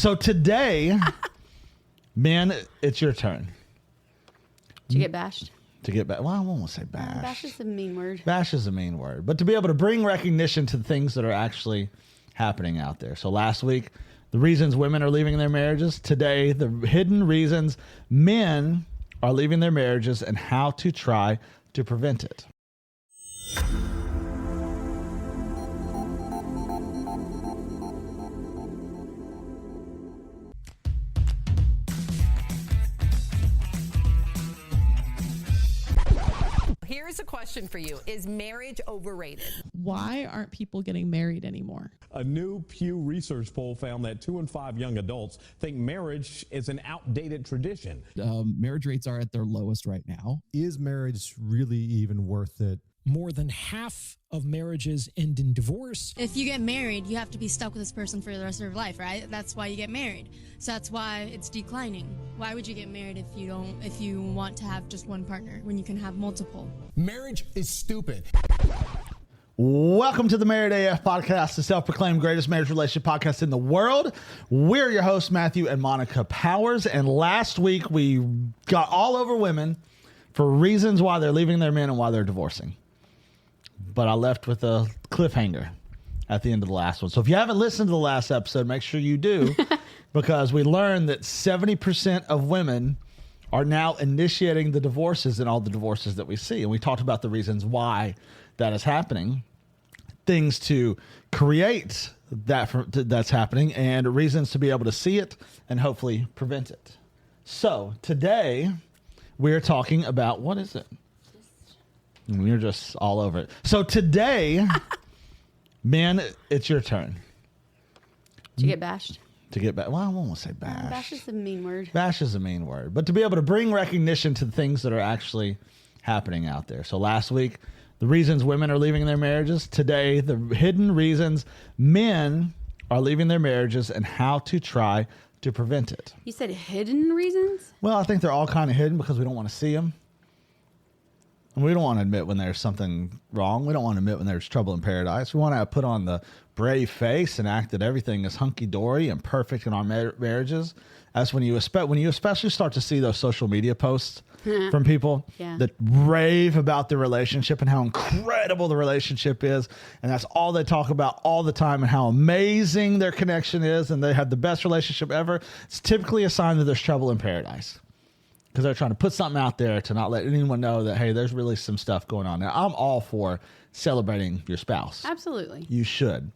So today, man, it's your turn. Did you get bashed? To get back. Well, I won't say bash. Bash is a mean word. Bash is a mean word. But to be able to bring recognition to the things that are actually happening out there. So last week, the reasons women are leaving their marriages. Today, the hidden reasons men are leaving their marriages and how to try to prevent it. Here's a question for you. Is marriage overrated? Why aren't people getting married anymore? A new Pew Research poll found that 2 in 5 young adults think marriage is an outdated tradition. Marriage rates are at their lowest right now. Is marriage really even worth it? More than half of marriages end in divorce. If you get married, you have to be stuck with this person for the rest of your life, right? That's why you get married. So that's why it's declining. Why would you get married if you want to have just one partner when you can have multiple? Marriage is stupid. Welcome to the Married AF podcast, the self-proclaimed greatest marriage relationship podcast in the world. We're your hosts, Matthew and Monica Powers. And last week we got all over women for reasons why they're leaving their men and why they're divorcing. But I left with a cliffhanger at the end of the last one. So if you haven't listened to the last episode, make sure you do, because we learned that 70% of women are now initiating the divorces in all the divorces that we see. And we talked about the reasons why that is happening, things to create that's happening, and reasons to be able to see it and hopefully prevent it. So today we're talking about, what is it? We're just all over it. So today, man, it's your turn. Did you get bashed? To get back. Well, I won't say bash. Bash is a mean word. Bash is a mean word. But to be able to bring recognition to the things that are actually happening out there. So last week, the reasons women are leaving their marriages. Today, the hidden reasons men are leaving their marriages and how to try to prevent it. You said hidden reasons? Well, I think they're all kind of hidden because we don't want to see them. And we don't want to admit when there's something wrong. We don't want to admit when there's trouble in paradise. We want to put on the brave face and act that everything is hunky-dory and perfect in our marriages. That's when you especially start to see those social media posts from people that rave about their relationship and how incredible the relationship is. And that's all they talk about all the time, and how amazing their connection is, and they have the best relationship ever. It's typically a sign that there's trouble in paradise, because they're trying to put something out there to not let anyone know that, hey, there's really some stuff going on. Now, I'm all for celebrating your spouse. Absolutely. You should.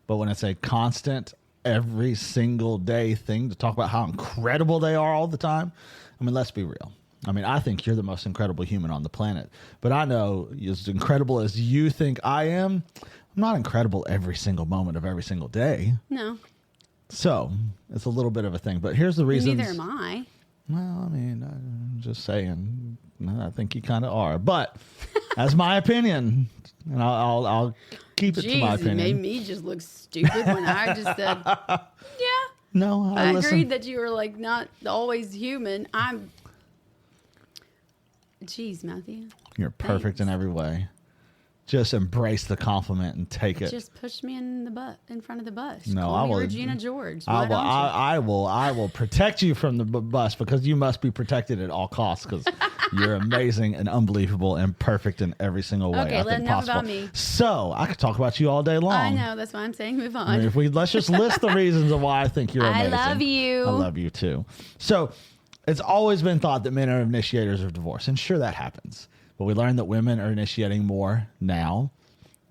But when it's a constant, every single day thing to talk about how incredible they are all the time, I mean, let's be real. I mean, I think you're the most incredible human on the planet. But I know, as incredible as you think I am, I'm not incredible every single moment of every single day. No. So it's a little bit of a thing. But here's the reason. Neither am I. Well, I mean, I'm just saying, I think you kind of are. But that's my opinion, and I'll keep it to my opinion. You made me just look stupid when I just said, yeah. No, I agreed that you were like not always human. Jeez, Matthew. You're perfect in every way. Just embrace the compliment and take it. Just push me in front of the bus. No, Call I me will. Regina George. I will protect you from the bus, because you must be protected at all costs, because you're amazing and unbelievable and perfect in every single way. Okay, enough about me. So I could talk about you all day long. I know, that's why I'm saying move on. I mean, let's just list the reasons of why I think you're amazing. I love you. I love you too. So it's always been thought that men are initiators of divorce, and sure, that happens. But we learned that women are initiating more now.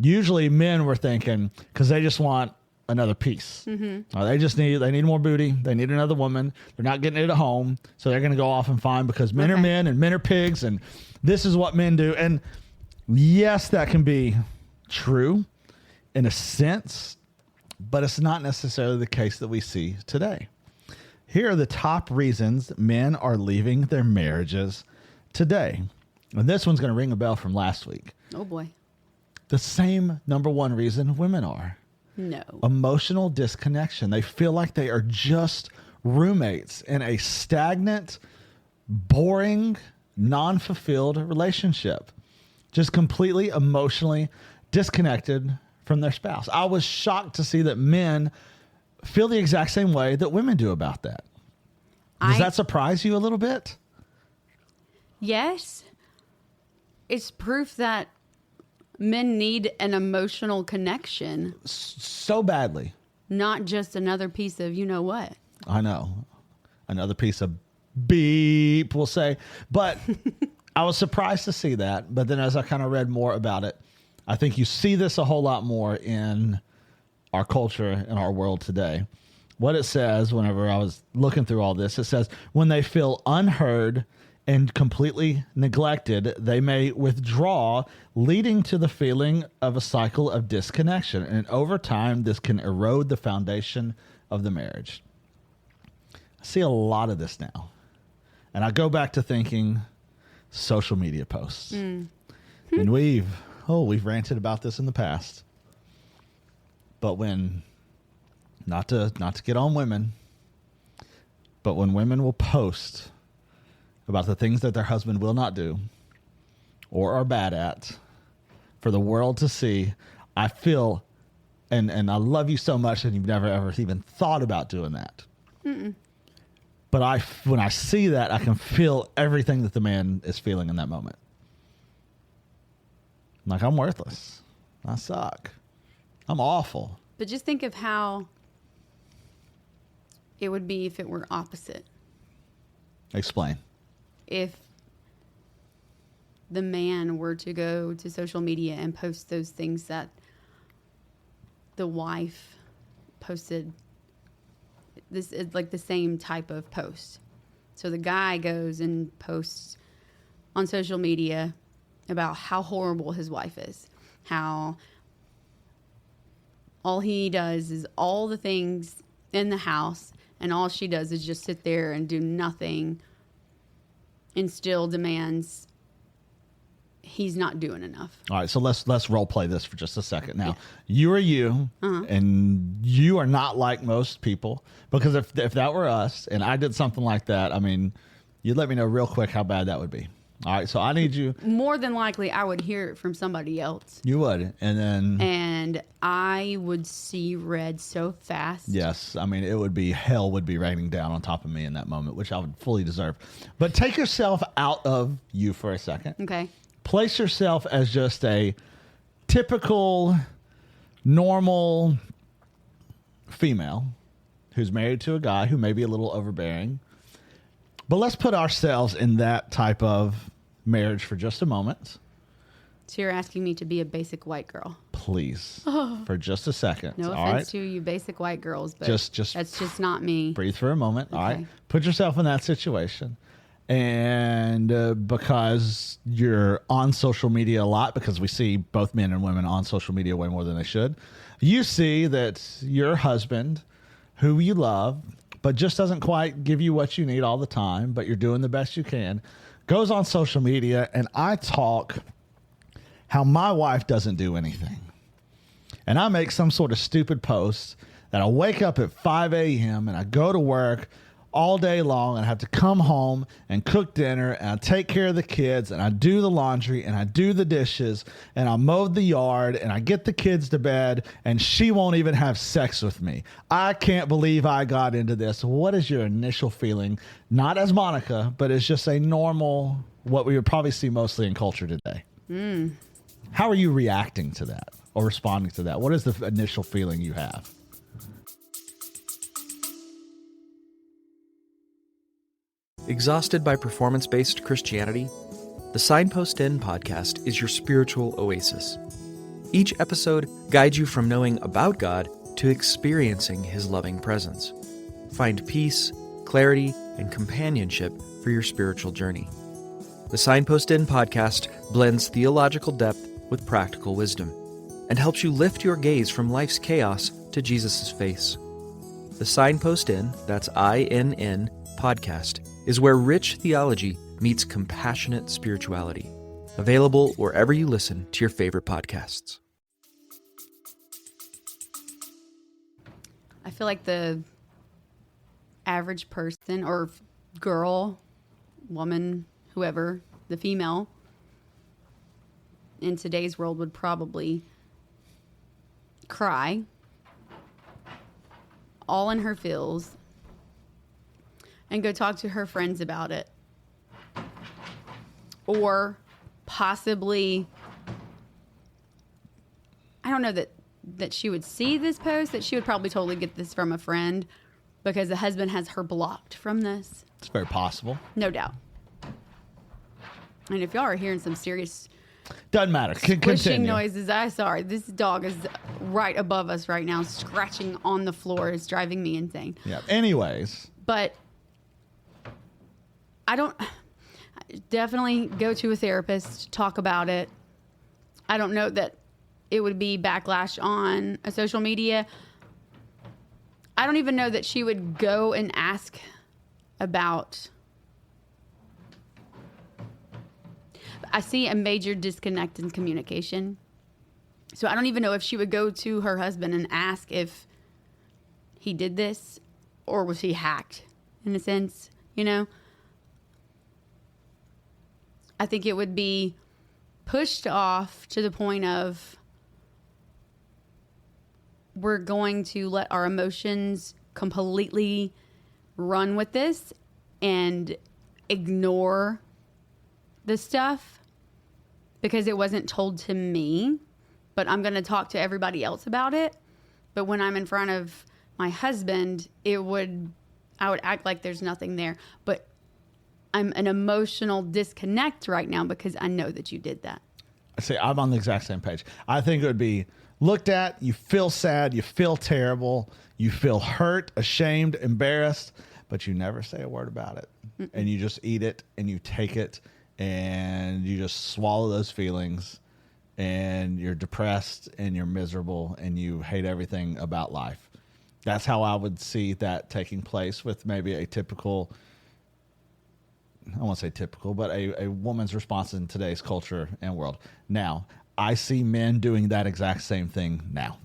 Usually men were thinking, because they just want another piece. Mm-hmm. They need more booty. They need another woman. They're not getting it at home. So they're going to go off and find, because men are men and men are pigs. And this is what men do. And yes, that can be true in a sense, but it's not necessarily the case that we see today. Here are the top reasons men are leaving their marriages today. And this one's going to ring a bell from last week. Oh, boy. The same number one reason women are. No. Emotional disconnection. They feel like they are just roommates in a stagnant, boring, non-fulfilled relationship. Just completely emotionally disconnected from their spouse. I was shocked to see that men feel the exact same way that women do about that. Does that surprise you a little bit? Yes. It's proof that men need an emotional connection. So badly. Not just another piece of you know what. I know. Another piece of beep, we'll say. But I was surprised to see that. But then as I kind of read more about it, I think you see this a whole lot more in our culture and our world today. What it says, whenever I was looking through all this, it says, when they feel unheard and completely neglected, they may withdraw, leading to the feeling of a cycle of disconnection. And over time, this can erode the foundation of the marriage. I see a lot of this now. And I go back to thinking social media posts. And we've ranted about this in the past. But when, not to get on women, but when women will post about the things that their husband will not do or are bad at for the world to see, I feel, and I love you so much and you've never ever even thought about doing that. But when I see that, I can feel everything that the man is feeling in that moment. Like, I'm worthless. I suck. I'm awful. But just think of how it would be if it were opposite. Explain. If the man were to go to social media and post those things that the wife posted, this is like the same type of post. So the guy goes and posts on social media about how horrible his wife is, how all he does is all the things in the house, and all she does is just sit there and do nothing and still demands he's not doing enough. All right, so let's role play this for just a second. Now, you are you, and you are not like most people, because if that were us and I did something like that, I mean, you'd let me know real quick how bad that would be. All right, so I need you. More than likely, I would hear it from somebody else. You would, and I would see red so fast. Yes, I mean, hell would be raining down on top of me in that moment, which I would fully deserve. But take yourself out of you for a second. Okay. Place yourself as just a typical, normal female who's married to a guy who may be a little overbearing. But let's put ourselves in that type of marriage for just a moment. So you're asking me to be a basic white girl. Please. For just a second. No all offense right? to you basic white girls, but just that's just not me. Breathe for a moment. Okay. All right. Put yourself in that situation. And because you're on social media a lot, because we see both men and women on social media way more than they should, you see that your husband, who you love, but just doesn't quite give you what you need all the time, but you're doing the best you can, goes on social media, and I talk how my wife doesn't do anything. And I make some sort of stupid post that I wake up at 5 a.m. and I go to work all day long and I have to come home and cook dinner and I take care of the kids and I do the laundry and I do the dishes and I mow the yard and I get the kids to bed and she won't even have sex with me. I can't believe I got into this. What is your initial feeling? Not as Monica, but as just a normal, what we would probably see mostly in culture today. How are you reacting to that or responding to that? What is the initial feeling you have? Exhausted by performance-based Christianity? The Signpost Inn podcast is your spiritual oasis. Each episode guides you from knowing about God to experiencing His loving presence. Find peace, clarity, and companionship for your spiritual journey. The Signpost Inn podcast blends theological depth with practical wisdom and helps you lift your gaze from life's chaos to Jesus' face. The Signpost Inn, that's INN, podcast is where rich theology meets compassionate spirituality. Available wherever you listen to your favorite podcasts. I feel like the average person or girl, woman, whoever, the female in today's world would probably cry all in her feels and go talk to her friends about it. Or possibly, I don't know that she would see this post, that she would probably totally get this from a friend because the husband has her blocked from this. It's very possible. No doubt. And if y'all are hearing some serious doesn't matter. squishing Continue. noises, sorry, this dog is right above us right now, scratching on the floor. It's driving me insane. Yeah. Anyways. But definitely go to a therapist, talk about it. I don't know that it would be backlash on a social media. I don't even know that she would go and ask about. I see a major disconnect in communication. So I don't even know if she would go to her husband and ask if he did this or was he hacked in a sense, you know? I think it would be pushed off to the point of we're going to let our emotions completely run with this and ignore the stuff because it wasn't told to me, but I'm going to talk to everybody else about it. But when I'm in front of my husband, I would act like there's nothing there. But I'm an emotional disconnect right now because I know that you did that. See, I'm on the exact same page. I think it would be looked at, you feel sad, you feel terrible, you feel hurt, ashamed, embarrassed, but you never say a word about it. Mm-mm. And you just eat it and you take it and you just swallow those feelings and you're depressed and you're miserable and you hate everything about life. That's how I would see that taking place with maybe a typical, I won't say typical, but a woman's response in today's culture and world. Now, I see men doing that exact same thing now.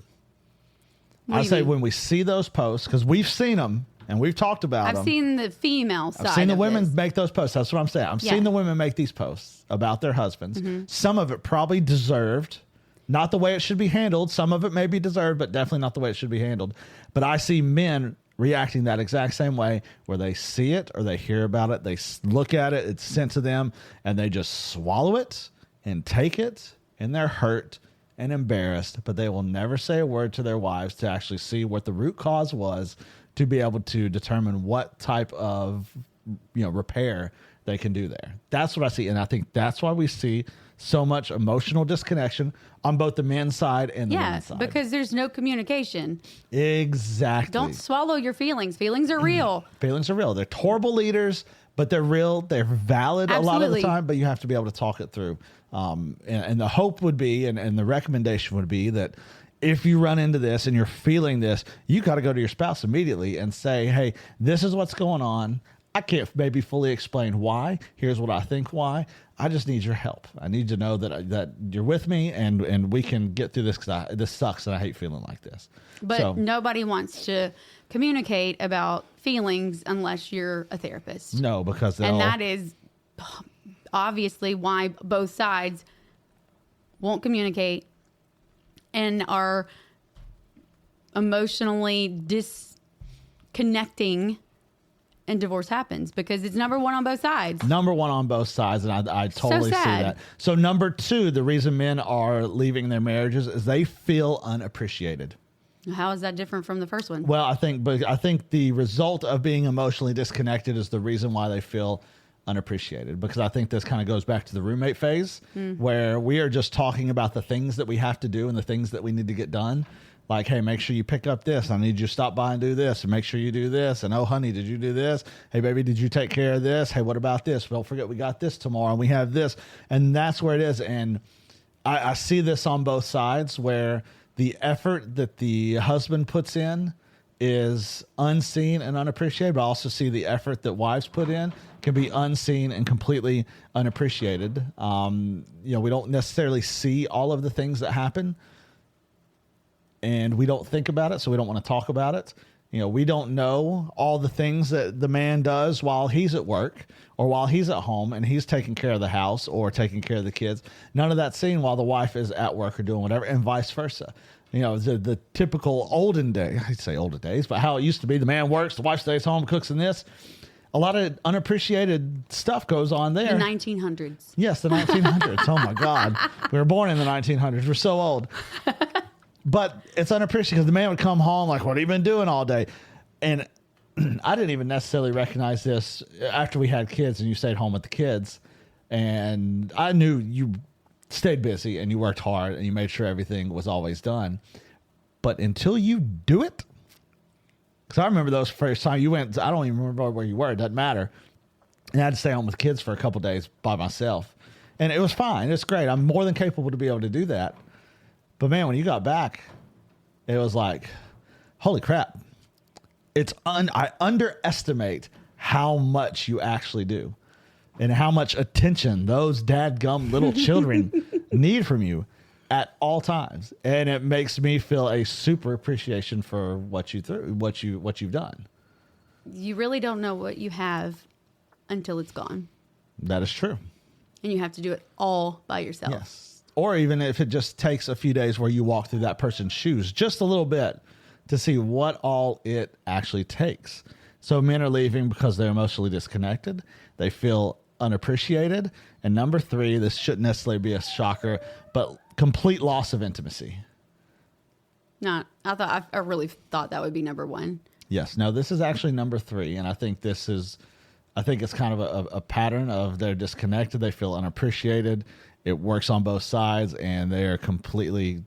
I say when we see those posts, because we've seen them and we've talked about them. I've seen the female side. I've seen the women this. make those posts. That's what I'm saying. I've seen the women make these posts about their husbands. Mm-hmm. Some of it probably deserved, not the way it should be handled. Some of it may be deserved, but definitely not the way it should be handled. But I see men reacting that exact same way where they see it or they hear about it, they look at it, it's sent to them, and they just swallow it and take it, and they're hurt and embarrassed, but they will never say a word to their wives to actually see what the root cause was to be able to determine what type of repair they can do there. That's what I see, and I think that's why we see so much emotional disconnection on both the men's side and the women's side. Because there's no communication. Exactly. Don't swallow your feelings. Feelings are real. Feelings are real. They're horrible leaders, but they're real. They're valid a lot of the time, but you have to be able to talk it through. And the hope would be, and the recommendation would be that if you run into this and you're feeling this, you got to go to your spouse immediately and say, hey, this is what's going on. I can't maybe fully explain why. Here's what I think why. I just need your help. I need to know that you're with me and we can get through this because this sucks and I hate feeling like this. But nobody wants to communicate about feelings unless you're a therapist. No, because and that is obviously why both sides won't communicate and are emotionally disconnecting. And divorce happens because it's number one on both sides. Number one on both sides, and I totally see that. So number two, the reason men are leaving their marriages is they feel unappreciated. How is that different from the first one? Well, I think the result of being emotionally disconnected is the reason why they feel unappreciated, because I think this kind of goes back to the roommate phase where we are just talking about the things that we have to do and the things that we need to get done. Like, hey, make sure you pick up this. I need you to stop by and do this, and make sure you do this. And, oh, honey, did you do this? Hey, baby, did you take care of this? Hey, what about this? Don't forget we got this tomorrow, and we have this. And that's where it is. And I see this on both sides where the effort that the husband puts in is unseen and unappreciated, but I also see the effort that wives put in can be unseen and completely unappreciated. We don't necessarily see all of the things that happen, and we don't think about it, so we don't want to talk about it. We don't know all the things that the man does while he's at work or while he's at home and he's taking care of the house or taking care of the kids. None of that's seen while the wife is at work or doing whatever, and vice versa. The typical olden day, I'd say olden days, but how it used to be, the man works, the wife stays home, cooks in this. A lot of unappreciated stuff goes on there. The 1900s. Yes, the 1900s. Oh, my God. We were born in the 1900s. We're so old. But it's unappreciated because the man would come home like, what have you been doing all day? And I didn't even necessarily recognize this after we had kids and you stayed home with the kids. And I knew you stayed busy and you worked hard and you made sure everything was always done. But until you do it, because I remember those first time you went, I don't even remember where you were. It doesn't matter. And I had to stay home with kids for a couple of days by myself. And it was fine. It's great. I'm more than capable to be able to do that. But man, when you got back, it was like, holy crap. I underestimate how much you actually do and how much attention those dadgum little children need from you at all times. And it makes me feel a super appreciation for what you've done. You really don't know what you have until it's gone. That is true. And you have to do it all by yourself. Yes. Or even if it just takes a few days where you walk through that person's shoes just a little bit to see what all it actually takes. So men are leaving because they're emotionally disconnected. They feel unappreciated. And number 3, this shouldn't necessarily be a shocker, but complete loss of intimacy. I really thought that would be number 1. Yes. No, this is actually number 3. And I think it's kind of a pattern of they're disconnected. They feel unappreciated. It works on both sides and they're completely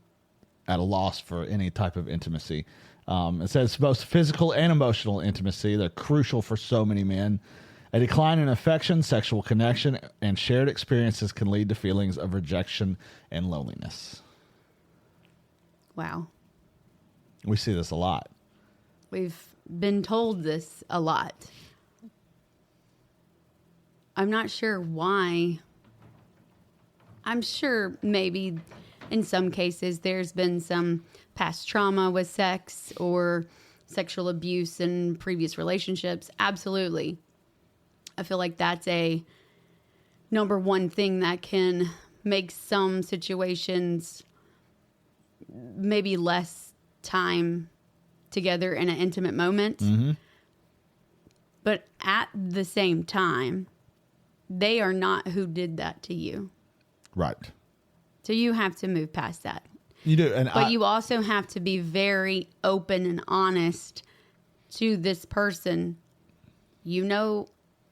at a loss for any type of intimacy. It says both physical and emotional intimacy. They're crucial for so many men. A decline in affection, sexual connection, and shared experiences can lead to feelings of rejection and loneliness. Wow. We see this a lot. We've been told this a lot. I'm not sure why. I'm sure maybe in some cases there's been some past trauma with sex or sexual abuse in previous relationships. Absolutely. I feel like that's a number 1 thing that can make some situations maybe less time together in an intimate moment. Mm-hmm. But at the same time, they are not who did that to you. Right. So you have to move past that. You do. But you also have to be very open and honest to this person.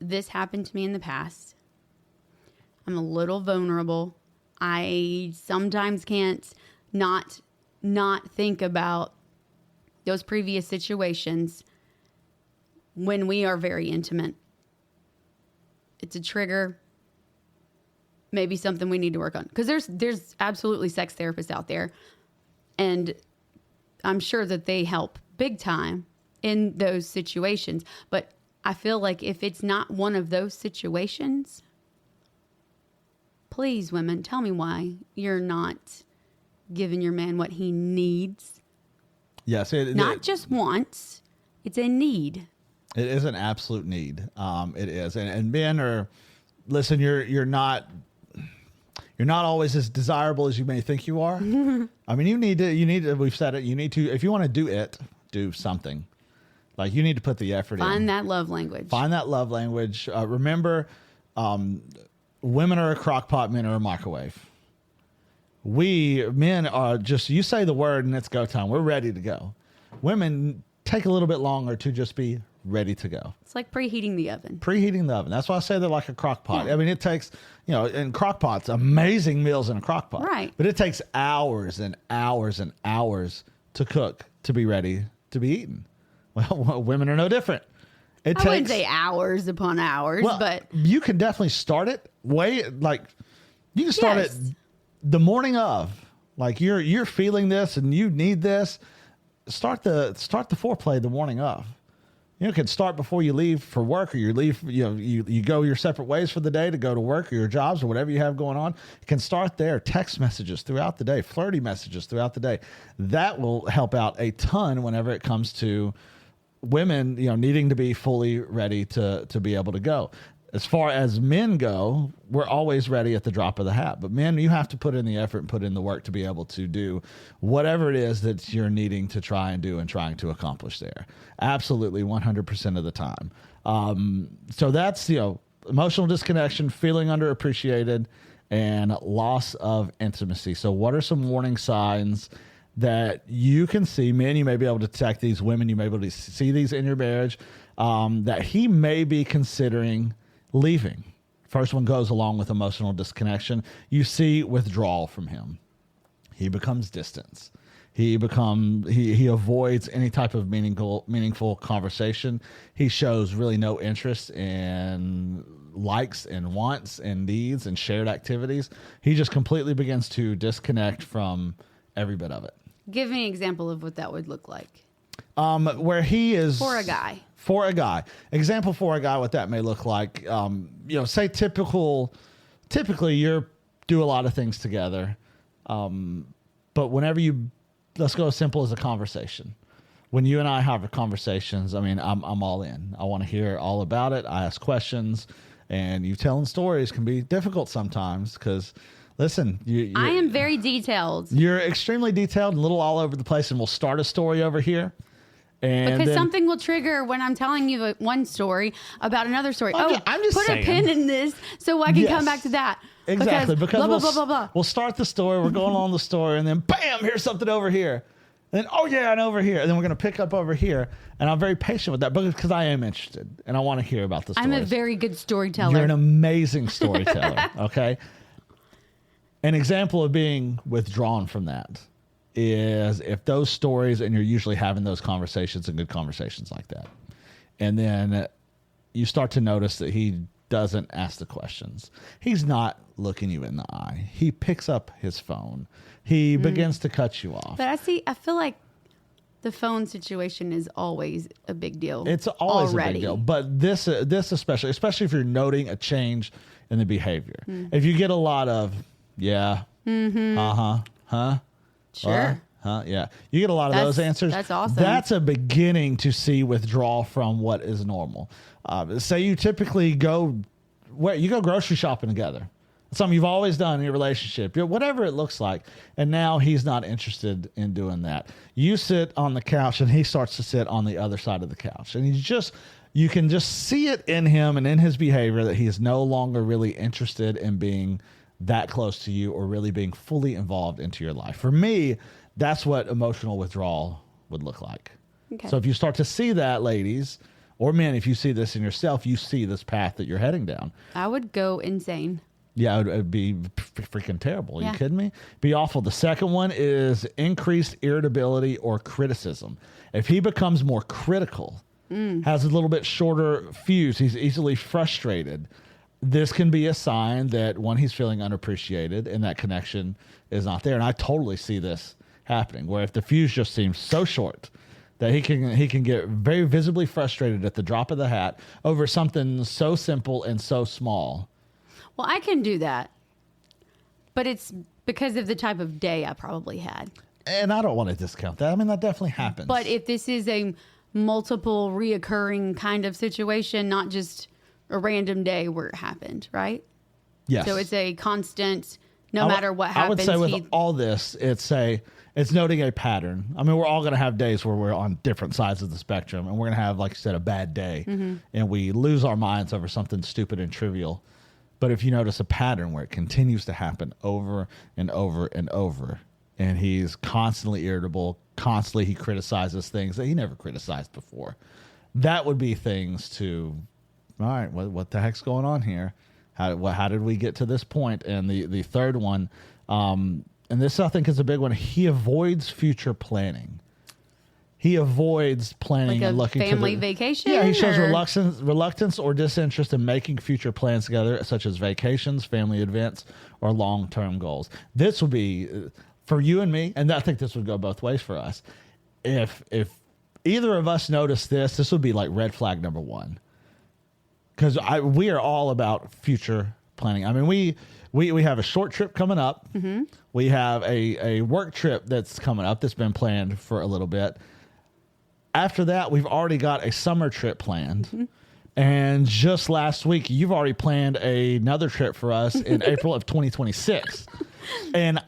This happened to me in the past. I'm a little vulnerable. I sometimes can't not think about those previous situations when we are very intimate. It's a trigger. Maybe something we need to work on. Because there's absolutely sex therapists out there. And I'm sure that they help big time in those situations. But I feel like if it's not one of those situations, please, women, tell me why you're not giving your man what he needs. Yes. Not just wants. It's a need. It is an absolute need. It is. And men are, listen, you're not always as desirable as you may think you are. I mean, you need to, we've said it, you need to, if you want to do something. Like you need to put the effort in. Find that love language. Remember, women are a crock pot, men are a microwave. Men are just, you say the word and it's go time. We're ready to go. Women take a little bit longer to just be ready to go. It's like preheating the oven. That's why I say they're like a crock pot. Yeah. I mean, it takes, in crock pots, amazing meals in a crock pot. Right. But it takes hours and hours and hours to cook, to be ready to be eaten. Well, women are no different. I wouldn't say hours upon hours, but you can definitely start it you can start it the morning of. Like you're feeling this and you need this. Start the foreplay the morning of. It can start before you leave for work or you leave, you go your separate ways for the day to go to work or your jobs or whatever you have going on. It can start there. Text messages throughout the day, flirty messages throughout the day. That will help out a ton whenever it comes to women, needing to be fully ready to be able to go. As far as men go, we're always ready at the drop of the hat. But men, you have to put in the effort and put in the work to be able to do whatever it is that you're needing to try and do and trying to accomplish there. Absolutely, 100% of the time. So that's, emotional disconnection, feeling underappreciated, and loss of intimacy. So what are some warning signs that you can see? Men, you may be able to detect these. Women, you may be able to see these in your marriage, that he may be considering leaving. First one goes along with emotional disconnection. You see withdrawal from him. He becomes distance. He avoids any type of meaningful conversation. He shows really no interest in likes and wants and needs and shared activities. He just completely begins to disconnect from every bit of it. Give me an example of what that would look like. Where he is For a guy. Example for a guy, what that may look like. Say typically you do a lot of things together. But whenever let's go as simple as a conversation. When you and I have conversations, I'm all in. I want to hear all about it. I ask questions, and you telling stories can be difficult sometimes because, listen, I am very detailed. You're extremely detailed and a little all over the place, and we'll start a story over here. And because something will trigger when I'm telling you one story about another story. I'm just put saying. a pin in this so I can come back to that. Exactly. Because blah, blah, blah, blah, blah. We'll start the story. We're going along the story, and then bam, here's something over here. And then, and over here. And then we're going to pick up over here. And I'm very patient with that because I am interested and I want to hear about the stories. I'm a very good storyteller. You're an amazing storyteller. Okay. An example of being withdrawn from that is if those stories, and you're usually having those conversations and good conversations like that, and then you start to notice that he doesn't ask the questions. He's not looking you in the eye. He picks up his phone. He begins to cut you off. But I feel like the phone situation is always a big deal. It's always already. a big deal. But this especially if you're noting a change in the behavior. If you get a lot of, yeah, huh, sure. Yeah. You get a lot of those answers. That's awesome. That's a beginning to see withdrawal from what is normal. Say you typically go grocery shopping together. Something you've always done in your relationship, whatever it looks like. And now he's not interested in doing that. You sit on the couch and he starts to sit on the other side of the couch. And you can just see it in him and in his behavior that he is no longer really interested in being that close to you or really being fully involved into your life. For me, that's what emotional withdrawal would look like. Okay. So if you start to see that, ladies, or men, if you see this in yourself, you see this path that you're heading down. I would go insane. Yeah, it would be freaking terrible. Are you kidding me? Be awful. The second one is increased irritability or criticism. If he becomes more critical, has a little bit shorter fuse, he's easily frustrated, this can be a sign that, one, he's feeling unappreciated and that connection is not there. And I totally see this happening, where if the fuse just seems so short that he can get very visibly frustrated at the drop of the hat over something so simple and so small. Well, I can do that, but it's because of the type of day I probably had. And I don't want to discount that. I mean, that definitely happens. But if this is a multiple reoccurring kind of situation, not just a random day where it happened, right? Yes. So it's a constant, no matter what happens. I would say with all this, it's noting a pattern. I mean, we're all going to have days where we're on different sides of the spectrum, and we're going to have, like you said, a bad day, and we lose our minds over something stupid and trivial. But if you notice a pattern where it continues to happen over and over and over, and he's constantly irritable, constantly he criticizes things that he never criticized before, that would be things to, all right, what the heck's going on here? How did we get to this point? And the third one, and this I think is a big one, he avoids future planning. He avoids planning like and looking to family vacation. Yeah, he shows reluctance or disinterest in making future plans together, such as vacations, family events, or long-term goals. This would be for you and me, and I think this would go both ways for us. If either of us notice this would be like red flag number one, because we are all about future planning. I mean, we have a short trip coming up. Mm-hmm. We have a work trip that's coming up that's been planned for a little bit. After that, we've already got a summer trip planned. And just last week, you've already planned another trip for us in April of 2026. And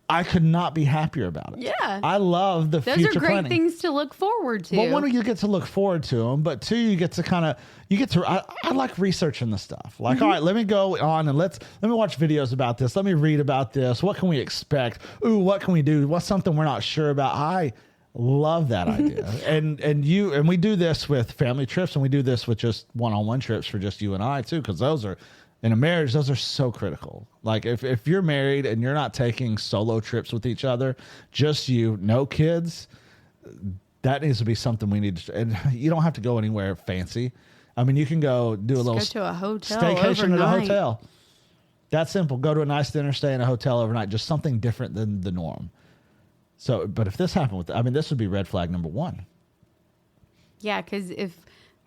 I could not be happier about it. Yeah. I love the Those future are great planning. things to look forward to. Well, one, you get to look forward to them, but two, you get to I like researching the stuff. Like, all right, let me go on and let me watch videos about this. Let me read about this. What can we expect? Ooh, what can we do? What's something we're not sure about? I love that idea. and we do this with family trips, and we do this with just one-on-one trips for just you and I too, because those are, in a marriage, those are so critical. Like if you're married and you're not taking solo trips with each other, just you, no kids, that needs to be something we need to, and you don't have to go anywhere fancy. I mean, you can go do a little go to a hotel staycation overnight. at a hotel. That's simple. Go to a nice dinner, stay in a hotel overnight, just something different than the norm. So, but if this happened this would be red flag number one. Yeah, because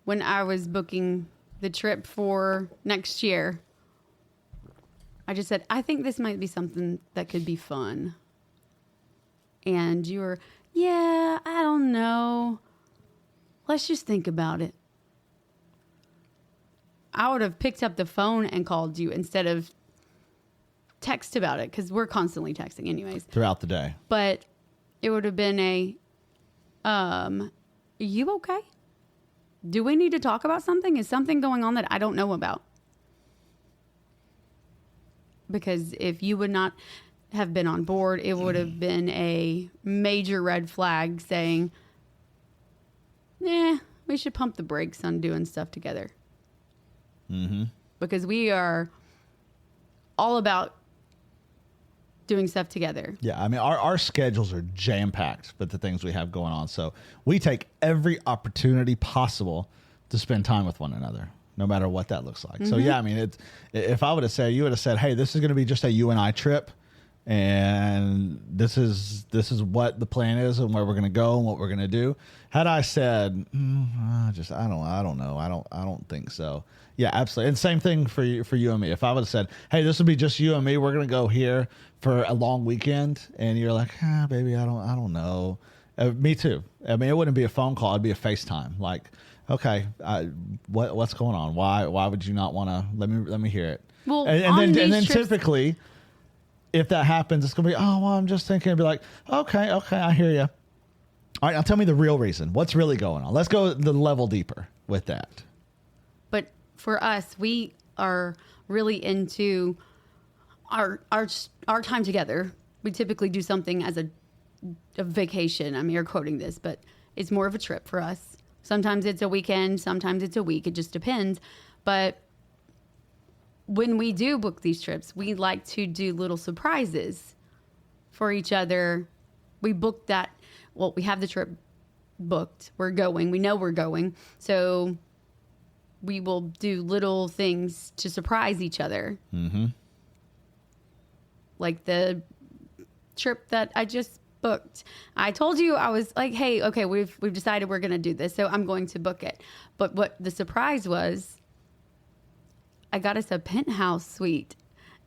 when I was booking the trip for next year, I just said, I think this might be something that could be fun. And you were, yeah, I don't know. Let's just think about it. I would have picked up the phone and called you instead of text about it, because we're constantly texting anyways. Throughout the day. But it would have been are you okay? Do we need to talk about something? Is something going on that I don't know about? Because if you would not have been on board, it would have been a major red flag saying, we should pump the brakes on doing stuff together. Mm-hmm. Because we are all about doing stuff together. Yeah, I mean, our schedules are jam-packed with the things we have going on. So we take every opportunity possible to spend time with one another, no matter what that looks like. So, yeah, I mean, if I would have said, you would have said, hey, this is going to be just a you and I trip, and this is what the plan is and where we're going to go and what we're going to do. Had I said, I don't know. I don't think so. Yeah, absolutely. And same thing for you and me. If I would have said, hey, this will be just you and me, we're going to go here for a long weekend, and you're like, baby, I don't know. Me too. I mean, it wouldn't be a phone call. It'd be a FaceTime. Like, okay, what's going on? Why would you not want to let me hear it? Well, and then typically, if that happens, it's gonna be, oh, well, I'm just thinking. It'd be like, okay, I hear you. All right, now tell me the real reason. What's really going on? Let's go the level deeper with that. But for us, we are really into our time together. We typically do something as a vacation. I'm air quoting this, but it's more of a trip for us. Sometimes it's a weekend, sometimes it's a week. It just depends. But when we do book these trips, we like to do little surprises for each other. We book that. Well, we have the trip booked. We're going. We know we're going. So we will do little things to surprise each other. Mm-hmm. Like the trip that I just booked. I told you, I was like, hey, okay, we've decided we're going to do this, so I'm going to book it. But what the surprise was, I got us a penthouse suite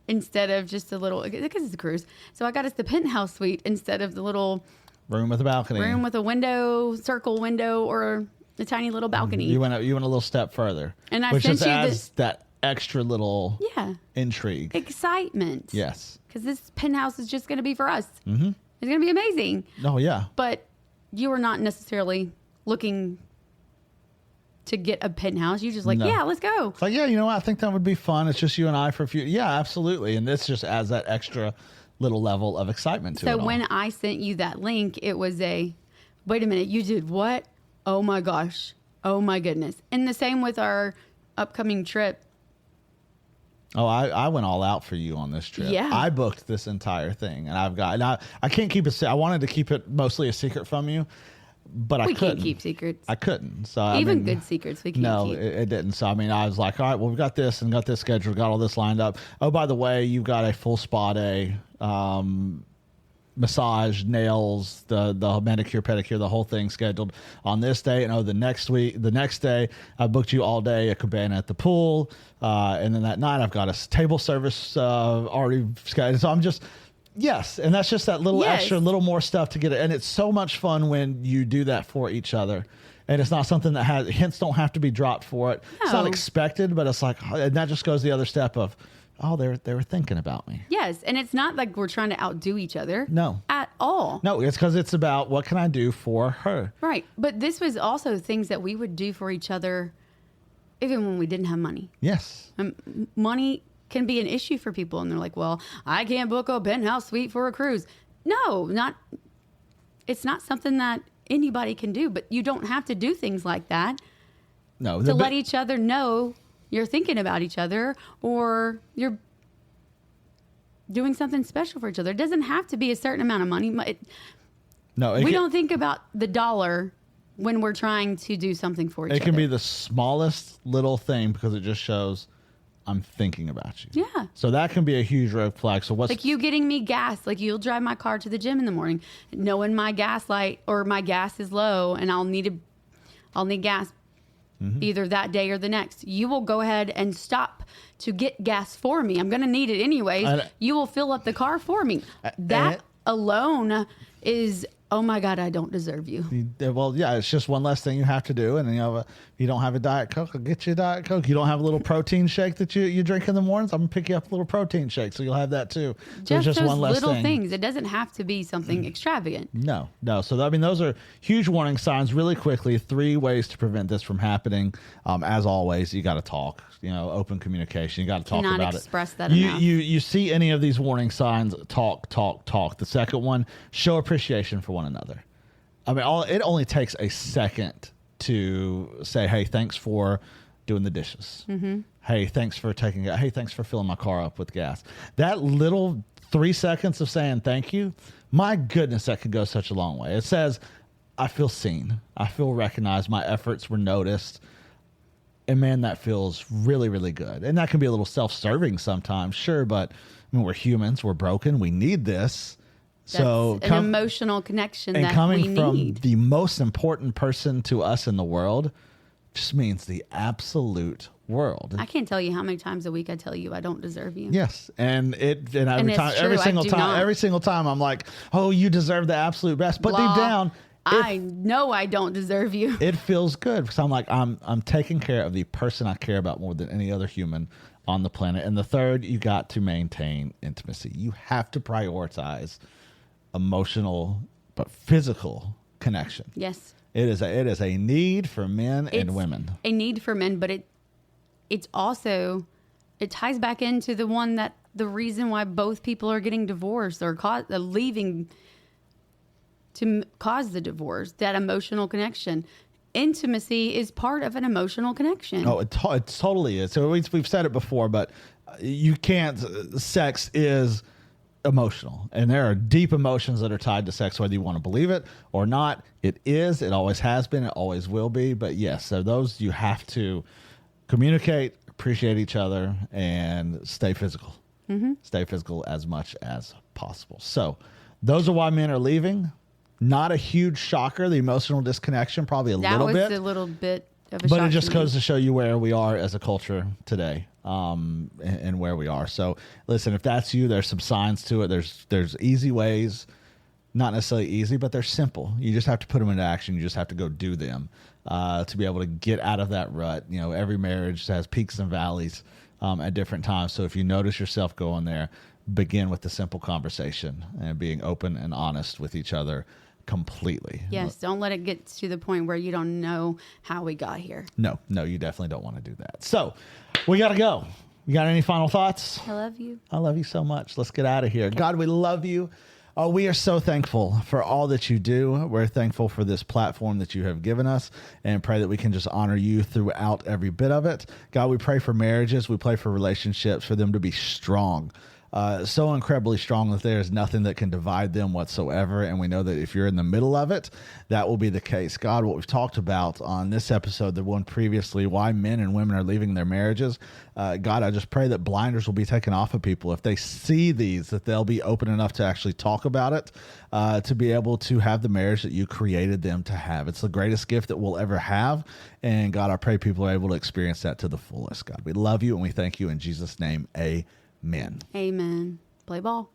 instead of just a little, because it's a cruise. So I got us the penthouse suite instead of the little room with a balcony. Room with a window, circle window, or a tiny little balcony. You went a little step further. And I which sent just you adds that extra little intrigue. Excitement. Yes. Because this penthouse is just going to be for us. Mm-hmm. It's going to be amazing. Oh, yeah. But you were not necessarily looking to get a penthouse. You just like, yeah, let's go. It's like, yeah, you know what? I think that would be fun. It's just you and I for a few. Yeah, absolutely. And this just adds that extra little level of excitement to it. So when I sent you that link, it was wait a minute, you did what? Oh my gosh. Oh my goodness. And the same with our upcoming trip. Oh, I went all out for you on this trip. Yeah. I booked this entire thing, and I can't keep it. I wanted to keep it mostly a secret from you, but I couldn't. We can't keep secrets. I couldn't. So even good secrets we can't keep. No, it didn't. So I mean, I was like, all right, well, we've got this and got this scheduled, got all this lined up. Oh, by the way, you've got a full spa day, massage, nails, the manicure, pedicure, the whole thing scheduled on this day. And the next day, I booked you all day a cabana at the pool. And then that night I've got a table service already scheduled. So Yes, and that's just that little Yes. extra, little more stuff to get it. And it's so much fun when you do that for each other. And it's not something that hints don't have to be dropped for it. It's not No. expected, but it's like, and that just goes the other step of, oh, they were thinking about me. Yes, and it's not like we're trying to outdo each other. No. At all. No, it's because it's about what can I do for her? Right. But this was also things that we would do for each other even when we didn't have money. Yes. Money can be an issue for people, and they're like, well, I can't book a penthouse suite for a cruise. No, it's not something that anybody can do, but you don't have to do things like that No. to let each other know you're thinking about each other or you're doing something special for each other. It doesn't have to be a certain amount of money. We don't think about the dollar when we're trying to do something for each other. It can be the smallest little thing because it just shows I'm thinking about you. Yeah. So that can be a huge red flag. So what's like you getting me gas? Like you'll drive my car to the gym in the morning, knowing my gas light or my gas is low, and I'll need gas either that day or the next. You will go ahead and stop to get gas for me. I'm going to need it anyways. You will fill up the car for me. That alone is, oh my God, I don't deserve you. Well, yeah, it's just one less thing you have to do. And you don't have a Diet Coke, I'll get you a Diet Coke. You don't have a little protein shake that you drink in the mornings, I'm going to pick you up a little protein shake. So you'll have that too. So Just those one less little thing. things. It doesn't have to be something extravagant. No. So, those are huge warning signs. Really quickly, 3 ways to prevent this from happening. As always, you got to talk. Open communication. You got to talk Cannot about express it. that enough. You see any of these warning signs, talk. The second one, show appreciation for one another. I mean, it only takes a second to say, hey, thanks for doing the dishes. Mm-hmm. Hey, thanks for thanks for filling my car up with gas. That little 3 seconds of saying thank you, my goodness, that could go such a long way. It says, I feel seen. I feel recognized. My efforts were noticed. And man, that feels really, really good. And that can be a little self-serving sometimes, sure, but I mean, we're humans. We're broken. We need this. That's an emotional connection that we coming from need. the most important person to us in the world just means the absolute world. I can't tell you how many times a week I tell you I don't deserve you. Yes, every it's true, every single time I'm like, oh, you deserve the absolute best. But deep down, I know I don't deserve you. It feels good because I'm like, I'm taking care of the person I care about more than any other human on the planet. And the third, you got to maintain intimacy. You have to prioritize emotional but physical connection. Yes. It is a need for men and women. A need for men, but it's also, it ties back into the reason why both people are getting divorced or leaving to cause the divorce, that emotional connection. Intimacy is part of an emotional connection. Oh, it totally is. So we've said it before, but you can't, sex is emotional, and there are deep emotions that are tied to sex, whether you want to believe it or not. It is, it always has been, it always will be. But yes, so those you have to communicate, appreciate each other, and stay physical. Mm-hmm. Stay physical as much as possible. So those are why men are leaving. Not a huge shocker. The emotional disconnection, probably a little bit. That was a little bit of a shock. But it just goes to show you where we are as a culture today, and where we are. So listen, if that's you, there's some signs to it. There's easy ways, not necessarily easy, but they're simple. You just have to put them into action. You just have to go do them to be able to get out of that rut. Every marriage has peaks and valleys at different times. So if you notice yourself going there, begin with the simple conversation and being open and honest with each other completely. Yes, don't let it get to the point where you don't know how we got here. No, you definitely don't want to do that. So we got to go. You got any final thoughts? I love you. I love you so much. Let's get out of here. Okay. God, we love you. We are so thankful for all that you do. We're thankful for this platform that you have given us, and pray that we can just honor you throughout every bit of it. God, we pray for marriages. We pray for relationships, for them to be strong. So incredibly strong that there is nothing that can divide them whatsoever. And we know that if you're in the middle of it, that will be the case. God, what we've talked about on this episode, the one previously, why men and women are leaving their marriages. God, I just pray that blinders will be taken off of people. If they see these, that they'll be open enough to actually talk about it, to be able to have the marriage that you created them to have. It's the greatest gift that we'll ever have. And God, I pray people are able to experience that to the fullest. God, we love you and we thank you in Jesus' name. Amen. Amen. Play ball.